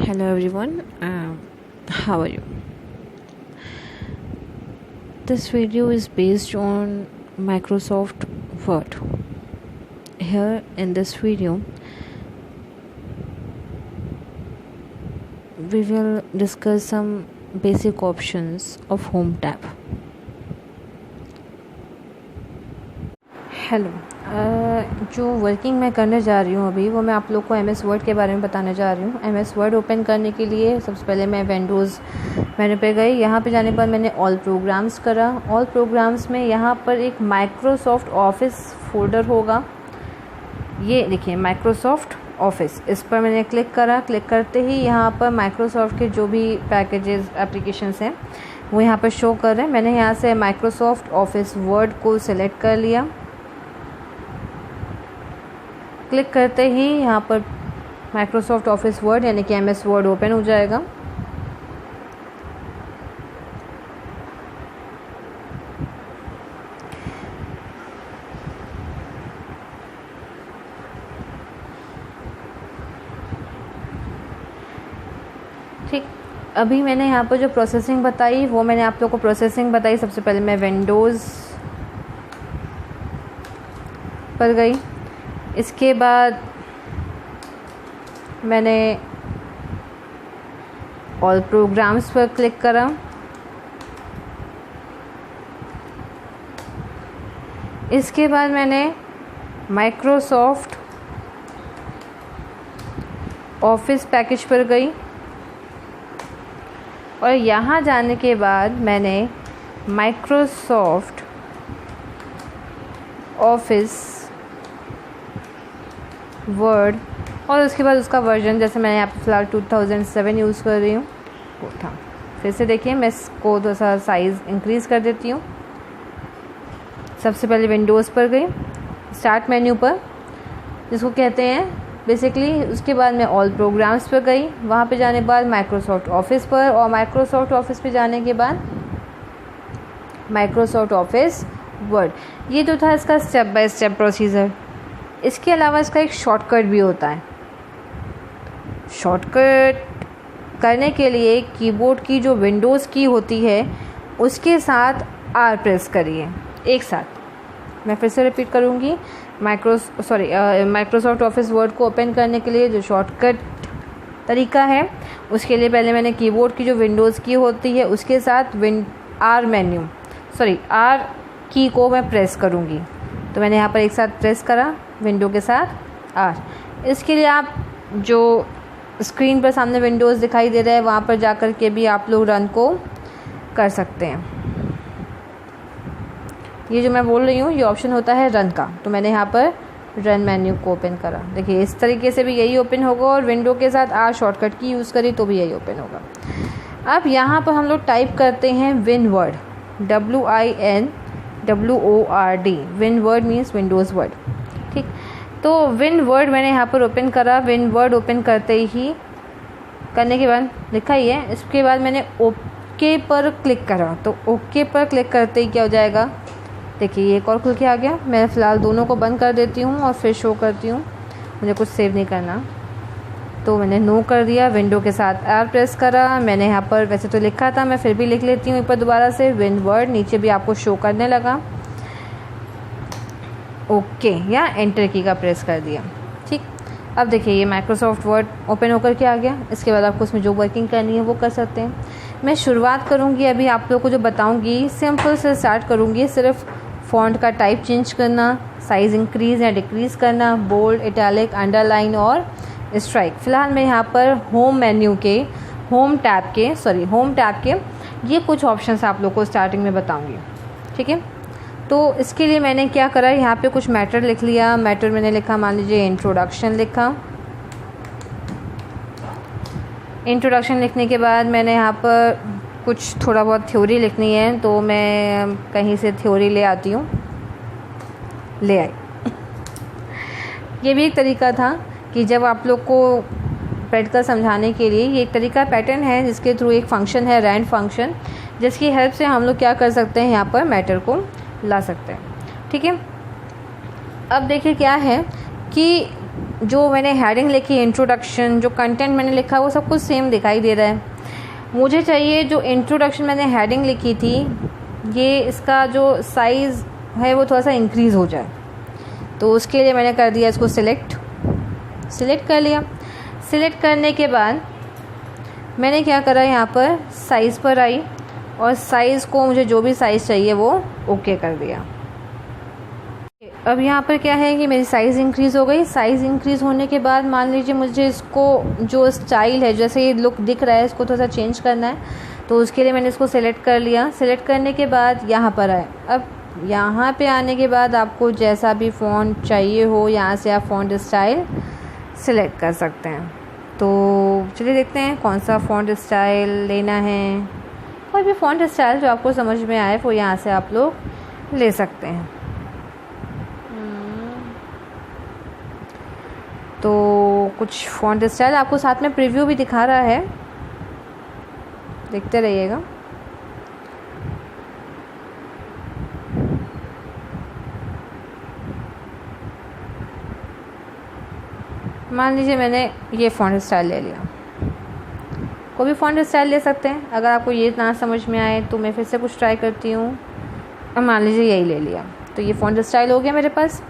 Hello everyone, how are you? This video is based on Microsoft Word. Here in this video, we will discuss some basic options of Home tab. Hello जो working मैं करने जा रही हूँ अभी वो मैं आप लोग को MS वर्ड के बारे में बताने जा रही हूँ। MS वर्ड ओपन करने के लिए सबसे पहले मैं विंडोज़ मेन्यू पे गई। यहाँ पे जाने पर मैंने ऑल प्रोग्राम्स करा। ऑल प्रोग्राम्स में यहाँ पर एक माइक्रोसॉफ्ट ऑफिस फोल्डर होगा, ये देखिए माइक्रोसॉफ्ट ऑफिस, इस पर मैंने क्लिक करा। क्लिक करते ही यहाँ पर माइक्रोसॉफ्ट के जो भी पैकेजेस एप्लीकेशंस हैं वो यहाँ पर शो कर रहे हैं। मैंने यहाँ से माइक्रोसॉफ्ट ऑफिस वर्ड को सिलेक्ट कर लिया। क्लिक करते ही यहाँ पर माइक्रोसॉफ्ट ऑफिस वर्ड यानी कि MS वर्ड ओपन हो जाएगा। ठीक, अभी मैंने यहाँ पर जो प्रोसेसिंग बताई वो मैंने आप लोग को प्रोसेसिंग बताई। सबसे पहले मैं विंडोज़ पर गई, इसके बाद मैंने ऑल प्रोग्राम्स पर क्लिक करा। इसके बाद मैंने माइक्रोसॉफ्ट ऑफिस पैकेज पर गई और यहाँ जाने के बाद मैंने माइक्रोसॉफ्ट ऑफिस वर्ड और उसके बाद उसका वर्जन, जैसे मैं यहाँ पर फ़िलहाल 2007 यूज़ कर रही हूँ वो था। फिर से देखिए मैं इसको थोड़ा सा साइज़ इंक्रीज़ कर देती हूँ। सबसे पहले विंडोज़ पर गई, स्टार्ट मेन्यू पर जिसको कहते हैं बेसिकली। उसके बाद मैं ऑल प्रोग्राम्स पर गई, वहाँ पे जाने के बाद माइक्रोसॉफ्ट ऑफिस पर, और माइक्रोसॉफ्ट ऑफिस पे जाने के बाद माइक्रोसॉफ्ट ऑफिस वर्ड। ये जो था इसका स्टेप बाय स्टेप प्रोसीजर। इसके अलावा इसका एक शॉर्टकट भी होता है। शॉर्टकट करने के लिए कीबोर्ड की जो विंडोज़ की होती है उसके साथ R प्रेस करिए एक साथ। मैं फिर से रिपीट करूँगी। माइक्रोसॉफ्ट ऑफिस वर्ड को ओपन करने के लिए जो शॉर्टकट तरीका है उसके लिए पहले मैंने कीबोर्ड की जो विंडोज़ की होती है उसके साथ R की को मैं प्रेस करूँगी। तो मैंने यहाँ पर एक साथ प्रेस करा विंडो के साथ R। इसके लिए आप जो स्क्रीन पर सामने विंडोज़ दिखाई दे रहा है वहाँ पर जाकर के भी आप लोग रन को कर सकते हैं। ये जो मैं बोल रही हूँ ये ऑप्शन होता है रन का, तो मैंने यहाँ पर रन मेन्यू को ओपन करा। देखिए इस तरीके से भी यही ओपन होगा और विंडो के साथ R शॉर्टकट की यूज़ करी तो भी यही ओपन होगा। अब यहाँ पर हम लोग टाइप करते हैं WinWord, WINWORD। WinWord means Windows word. ठीक, तो WinWord मैंने यहाँ पर ओपन करा। WinWord ओपन करने के बाद लिखा ही है। इसके बाद मैंने ओके पर क्लिक करा, तो ओके पर क्लिक करते ही क्या हो जाएगा, देखिए ये एक और खुल के आ गया। मैं फ़िलहाल दोनों को बंद कर देती हूँ और फिर शो करती हूँ, मुझे कुछ सेव नहीं करना। तो मैंने नो कर दिया, विंडो के साथ R प्रेस करा। मैंने यहाँ पर वैसे तो लिखा था, मैं फिर भी लिख लेती हूँ एक बार दोबारा से। WinWord नीचे भी आपको शो करने लगा। ओके या एंटर की का प्रेस कर दिया। ठीक, अब देखिए ये माइक्रोसॉफ्ट वर्ड ओपन होकर के आ गया। इसके बाद आपको उसमें जो वर्किंग करनी है वो कर सकते हैं। मैं शुरुआत करूँगी अभी आप लोग को जो बताऊँगी सिंपल से स्टार्ट करूँगी। सिर्फ फ़ॉन्ट का टाइप चेंज करना, साइज़ इंक्रीज़ या डिक्रीज़ करना, बोल्ड, इटैलिक, अंडरलाइन और स्ट्राइक। फ़िलहाल मैं यहाँ पर होम टैब के ये कुछ ऑप्शंस आप लोग को स्टार्टिंग में बताऊँगी। ठीक है, तो इसके लिए मैंने क्या करा, यहाँ पे कुछ मैटर लिख लिया। मैटर मैंने लिखा, मान लीजिए इंट्रोडक्शन लिखा। इंट्रोडक्शन लिखने के बाद मैंने यहाँ पर कुछ थोड़ा बहुत थ्योरी लिखनी है, तो मैं कहीं से थ्योरी ले आई। ये भी एक तरीका था कि जब आप लोग को प्रैक्टिकल समझाने के लिए ये एक तरीका पैटर्न है जिसके थ्रू एक फंक्शन है रैंड फंक्शन, जिसकी हेल्प से हम लोग क्या कर सकते हैं, यहाँ पर मैटर को ला सकते हैं। ठीक है, अब देखिए क्या है कि जो मैंने हेडिंग लिखी इंट्रोडक्शन, जो कंटेंट मैंने लिखा वो सब कुछ सेम दिखाई दे रहा है। मुझे चाहिए जो इंट्रोडक्शन मैंने हेडिंग लिखी थी, ये इसका जो साइज़ है वो थोड़ा सा इंक्रीज़ हो जाए। तो उसके लिए मैंने कर दिया इसको सिलेक्ट कर लिया। सिलेक्ट करने के बाद मैंने क्या करा, यहाँ पर साइज़ पर आई और साइज़ को मुझे जो भी साइज़ चाहिए वो ओके कर दिया। अब यहाँ पर क्या है कि मेरी साइज़ इंक्रीज़ हो गई। साइज़ इंक्रीज़ होने के बाद मान लीजिए मुझे इसको जो स्टाइल है, जैसे ये लुक दिख रहा है, इसको थोड़ा सा चेंज करना है। तो उसके लिए मैंने इसको सेलेक्ट कर लिया। सेलेक्ट करने के बाद यहाँ पर आए। अब यहाँ पे आने के बाद आपको जैसा भी फ़ॉन्ट चाहिए हो, यहाँ से आप फ़ॉन्ट स्टाइल सेलेक्ट कर सकते हैं। तो चलिए देखते हैं कौन सा फ़ॉन्ट स्टाइल लेना है। कोई भी फ़ॉन्ट स्टाइल जो आपको समझ में आए वो यहाँ से आप लोग ले सकते हैं। तो कुछ फ़ॉन्ट स्टाइल आपको साथ में प्रीव्यू भी दिखा रहा है, देखते रहिएगा। मान लीजिए मैंने ये फ़ॉन्ट स्टाइल ले लिया। कोई भी फ़ॉन्ट स्टाइल ले सकते हैं। अगर आपको ये ना समझ में आए तो मैं फिर से कुछ ट्राई करती हूँ। अब मान लीजिए यही ले लिया, तो ये फ़ॉन्ट स्टाइल हो गया मेरे पास।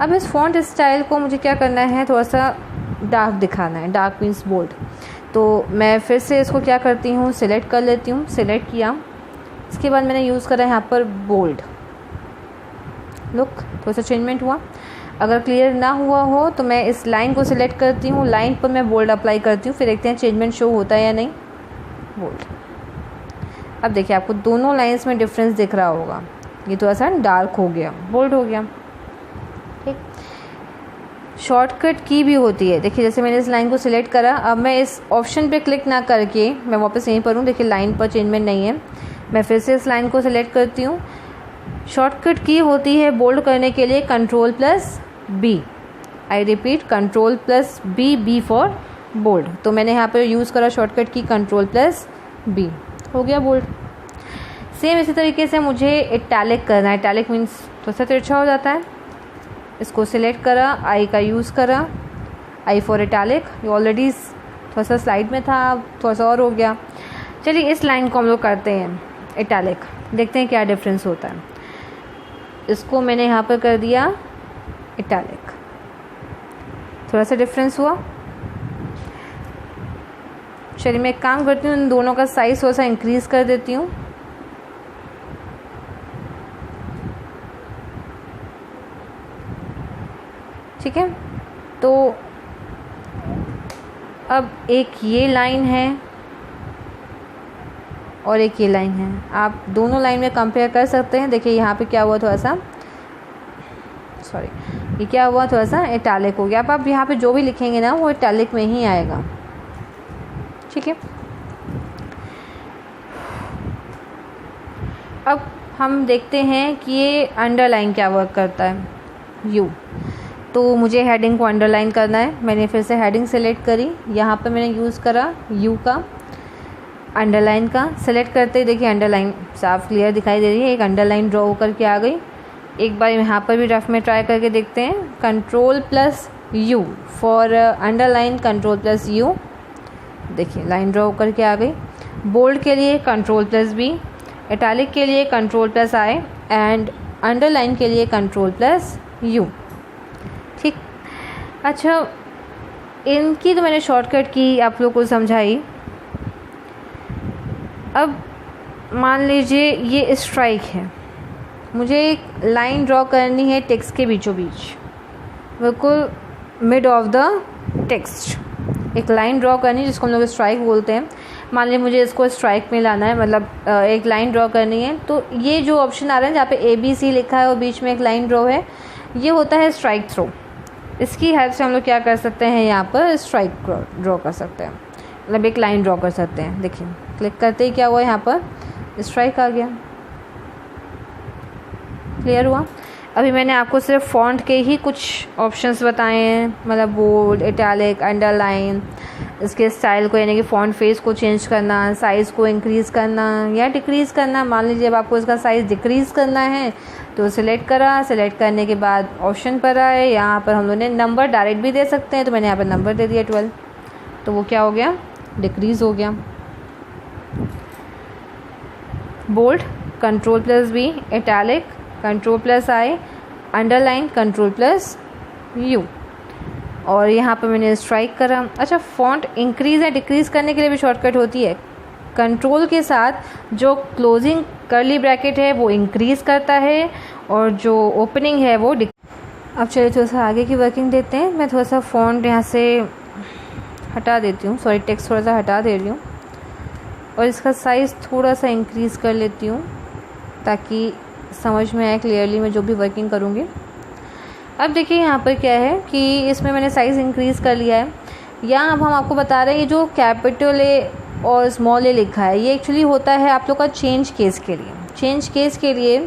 अब इस फ़ॉन्ट स्टाइल को मुझे क्या करना है, थोड़ा सा डार्क दिखाना है। Dark means bold. तो मैं फिर से इसको क्या करती हूँ, सिलेक्ट कर लेती हूँ। सिलेक्ट किया, इसके बाद मैंने यूज़ करा यहाँ पर बोल्ड। लुक थोड़ा सा चेंजमेंट हुआ। अगर क्लियर ना हुआ हो तो मैं इस लाइन को सिलेक्ट करती हूँ, लाइन पर मैं बोल्ड अप्लाई करती हूँ, फिर देखते हैं चेंजमेंट शो होता है या नहीं। बोल्ड। अब देखिए आपको दोनों लाइंस में डिफरेंस दिख रहा होगा। ये थोड़ा सा डार्क हो गया, बोल्ड हो गया। ठीक, शॉर्टकट की भी होती है। देखिए जैसे मैंने इस लाइन को सिलेक्ट करा, अब मैं इस ऑप्शन पे क्लिक ना करके मैं वापस यहीं पर हूँ। देखिए लाइन पर चेंजमेंट नहीं है। मैं फिर से इस लाइन को सिलेक्ट करती हूँ। शॉर्टकट की होती है बोल्ड करने के लिए Ctrl+B। I repeat Ctrl+B, B for bold. तो मैंने यहाँ पर यूज़ करा शॉर्टकट की Ctrl+B, हो गया बोल्ड। सेम इसी तरीके से मुझे इटैलिक करना है। इटैलिक मीन्स थोड़ा सा तिरछा हो जाता है। इसको सिलेक्ट करा, आई का यूज़ करा, आई फॉर इटैलिक। ये ऑलरेडी थोड़ा सा स्लाइड में था, थोड़ा सा और हो गया। चलिए इस लाइन को हम लोग करते हैं इटैलिक, देखते हैं क्या डिफरेंस होता है। इसको मैंने यहाँ पर कर दिया इटैलिक, थोड़ा सा डिफरेंस हुआ। चलिए मैं एक काम करती हूँ, इन दोनों का साइज़ थोड़ा सा इंक्रीज़ कर देती हूँ। ठीक है, तो अब एक ये लाइन है और एक ये लाइन है। आप दोनों लाइन में कंपेयर कर सकते हैं। देखिए यहाँ पे क्या हुआ, थोड़ा सा ये क्या हुआ, थोड़ा सा इटैलिक हो गया। अब आप यहाँ पे जो भी लिखेंगे ना वो इटैलिक में ही आएगा। ठीक है, अब हम देखते हैं कि ये अंडरलाइन क्या वर्क करता है। यू, तो मुझे हेडिंग को अंडरलाइन करना है। मैंने फिर से हेडिंग सेलेक्ट करी, यहाँ पर मैंने यूज़ करा यू का, अंडरलाइन का। सेलेक्ट करते ही देखिए अंडरलाइन साफ क्लियर दिखाई दे रही है, एक अंडरलाइन ड्रॉ होकर के आ गई। एक बार यहाँ पर भी रफ में ट्राई करके देखते हैं। Ctrl+U फॉर अंडरलाइन, Ctrl+U, देखिए लाइन ड्रॉ होकर के आ गई। बोल्ड के लिए Ctrl+B, इटैलिक के लिए Ctrl+I एंड अंडरलाइन के लिए Ctrl+U। ठीक, अच्छा इनकी तो मैंने शॉर्टकट की आप लोग को समझाई। अब मान लीजिए ये स्ट्राइक है, मुझे एक लाइन ड्रॉ करनी है टेक्स्ट के बीचों बीच, बिल्कुल मिड ऑफ द टेक्स्ट एक लाइन ड्रॉ करनी है जिसको हम लोग स्ट्राइक बोलते हैं। मान लीजिए मुझे इसको स्ट्राइक में लाना है, मतलब एक लाइन ड्रॉ करनी है। तो ये जो ऑप्शन आ रहा है जहाँ पे ABC लिखा है और बीच में एक लाइन ड्रॉ है, ये होता है स्ट्राइक थ्रो। इसकी हेल्प से हम लोग क्या कर सकते हैं, यहाँ पर स्ट्राइक ड्रॉ कर सकते हैं, मतलब एक लाइन ड्रॉ कर सकते हैं। देखिए क्लिक करते ही क्या हुआ, यहाँ पर स्ट्राइक आ गया। क्लियर हुआ। अभी मैंने आपको सिर्फ फ़ॉन्ट के ही कुछ ऑप्शंस बताए हैं, मतलब बोल्ड, इटैलिक, अंडरलाइन, इसके स्टाइल को यानी कि फ़ॉन्ट फेस को चेंज करना, साइज़ को इंक्रीज़ करना या डिक्रीज़ करना। मान लीजिए अब आपको इसका साइज़ डिक्रीज़ करना है तो सिलेक्ट करा, सिलेक्ट करने के बाद ऑप्शन पर आए, यहाँ पर हम लोगों ने नंबर डायरेक्ट भी दे सकते हैं, तो मैंने यहाँ पर नंबर दे दिया 12, तो वो क्या हो गया, डिक्रीज़ हो गया। Bold Ctrl+V, italic Ctrl+I, underline Ctrl+U, और यहाँ पर मैंने स्ट्राइक करा। अच्छा, फ़ॉन्ट इंक्रीज़ या डिक्रीज़ करने के लिए भी शॉर्टकट होती है। कंट्रोल के साथ जो क्लोजिंग कर्ली ब्रैकेट है वो इंक्रीज़ करता है और जो ओपनिंग है वो अब चलिए थोड़ा सा आगे की वर्किंग देते हैं। मैं थोड़ा सा फ़ॉन्ट यहाँ से हटा देती हूँ, सॉरी टेक्स्ट थोड़ा सा हटा दे रही हूँ और इसका साइज़ थोड़ा सा इंक्रीज़ कर लेती हूँ ताकि समझ में आए क्लियरली मैं जो भी वर्किंग करूँगी। अब देखिए यहाँ पर क्या है कि इसमें मैंने साइज़ इंक्रीज़ कर लिया है। यहाँ अब हम आपको बता रहे हैं ये जो कैपिटल ए और स्मॉल ए लिखा है ये एक्चुअली होता है आप लोग का चेंज केस के लिए। चेंज केस के लिए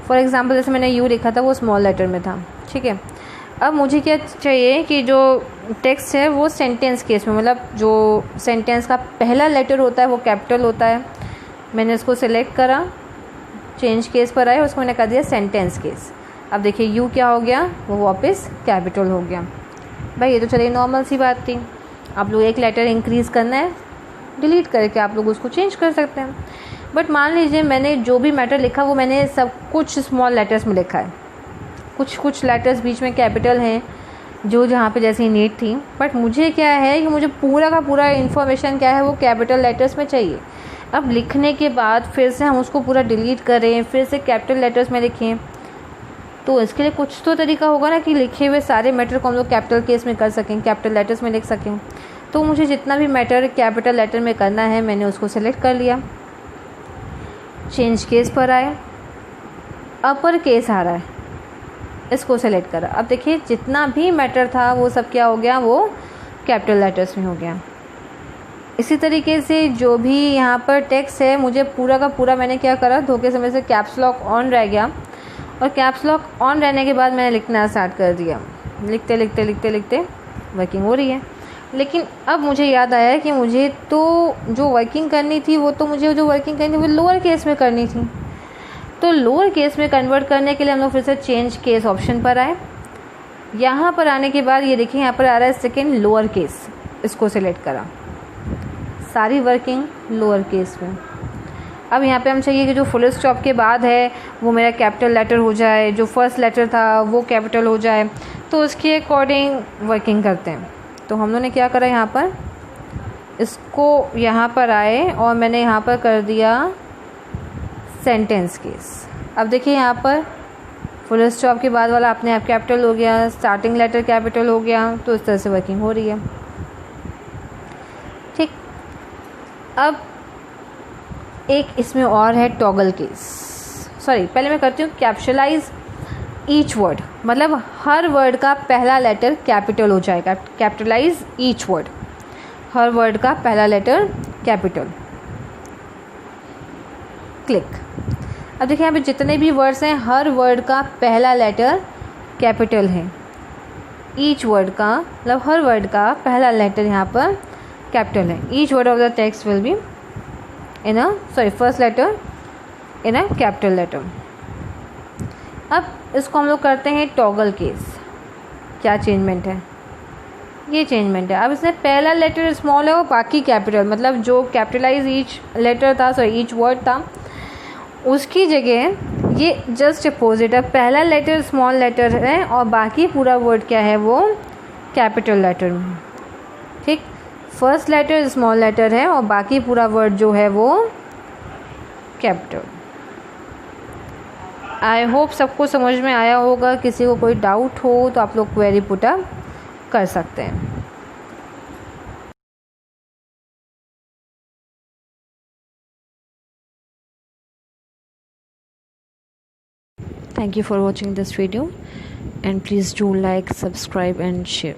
फॉर एग्ज़ाम्पल जैसे मैंने यू लिखा था वो स्मॉल लेटर में था, ठीक है। अब मुझे क्या चाहिए कि जो टेक्स्ट है वो सेंटेंस केस में, मतलब जो सेंटेंस का पहला लेटर होता है वो कैपिटल होता है। मैंने इसको सिलेक्ट करा, चेंज केस पर आए, उसको मैंने कर दिया सेंटेंस केस। अब देखिए यू क्या हो गया, वो वापस कैपिटल हो गया। भाई ये तो चलिए नॉर्मल सी बात थी। आप लोग एक लेटर इंक्रीज़ करना है, डिलीट करके आप लोग उसको चेंज कर सकते हैं। बट मान लीजिए मैंने जो भी मैटर लिखा वो मैंने सब कुछ स्मॉल लेटर्स में लिखा है, कुछ लेटर्स बीच में कैपिटल हैं जो जहाँ पे जैसी नीड थी। बट मुझे क्या है कि मुझे पूरा का पूरा इन्फॉर्मेशन क्या है वो कैपिटल लेटर्स में चाहिए। अब लिखने के बाद फिर से हम उसको पूरा डिलीट करें, फिर से कैपिटल लेटर्स में लिखें, तो इसके लिए कुछ तो तरीका होगा ना कि लिखे हुए सारे मैटर को हम लोग कैपिटल केस में कर सकें, कैपिटल लेटर्स में लिख सकें। तो मुझे जितना भी मैटर कैपिटल लेटर में करना है मैंने उसको सेलेक्ट कर लिया, चेंज केस पर आए, अपर केस आ रहा है, इसको सेलेक्ट करा। अब देखिए जितना भी मैटर था वो सब क्या हो गया, वो कैपिटल लेटर्स में हो गया। इसी तरीके से जो भी यहाँ पर टेक्स्ट है मुझे पूरा का पूरा मैंने क्या करा, धोखे से मेरे से कैप्स लॉक ऑन रह गया और कैप्स लॉक ऑन रहने के बाद मैंने लिखना स्टार्ट कर दिया। लिखते लिखते लिखते लिखते वर्किंग हो रही है। लेकिन अब मुझे याद आया कि मुझे तो जो वर्किंग करनी थी वो वो लोअर केस में करनी थी। तो लोअर केस में कन्वर्ट करने के लिए हम लोग फिर से चेंज केस ऑप्शन पर आए। यहाँ पर आने के बाद ये देखिए यहाँ पर आ रहा है सेकेंड लोअर केस, इसको सिलेक्ट करा, सारी वर्किंग लोअर केस में। अब यहाँ पे हम चाहिए कि जो फुल स्टॉप के बाद है वो मेरा कैपिटल लेटर हो जाए, जो फर्स्ट लेटर था वो कैपिटल हो जाए, तो उसके अकॉर्डिंग वर्किंग करते हैं। तो हम लोगों ने क्या करा, यहाँ पर इसको यहाँ पर आए और मैंने यहाँ पर कर दिया सेंटेंस केस। अब देखिए यहाँ पर फुल स्टॉप के बाद वाला अपने आप कैपिटल हो गया, स्टार्टिंग लेटर कैपिटल हो गया, तो इस तरह से वर्किंग हो रही है। ठीक, अब एक इसमें और है टॉगल केस। सॉरी, पहले मैं करती हूँ कैप्शलाइज ईच वर्ड, मतलब हर वर्ड का पहला लेटर कैपिटल हो जाएगा। कैपिटलाइज ईच वर्ड, हर वर्ड का पहला लेटर कैपिटल। क्लिक। अब देखिए यहाँ पे जितने भी वर्ड्स हैं हर वर्ड का पहला लेटर कैपिटल है। ईच वर्ड का मतलब हर वर्ड का पहला लेटर यहाँ पर कैपिटल है। Each word of the text will be first letter in a capital letter. अब इसको हम लोग करते हैं टॉगल केस। क्या चेंजमेंट है, ये चेंजमेंट है। अब इसमें पहला लेटर स्मॉल है और बाकी कैपिटल, मतलब जो कैपिटलाइज ईच लेटर था, ईच वर्ड था, उसकी जगह ये जस्ट अपोजिट है। पहला लेटर स्मॉल लेटर है और बाकी पूरा वर्ड क्या है, वो कैपिटल लेटर में। ठीक, फर्स्ट लेटर स्मॉल लेटर है और बाकी पूरा वर्ड जो है वो कैपिटल। आई होप सबको समझ में आया होगा। किसी को कोई डाउट हो तो आप लोग क्वेरी पुट अप कर सकते हैं। Thank you for watching this video and please do like, subscribe and share.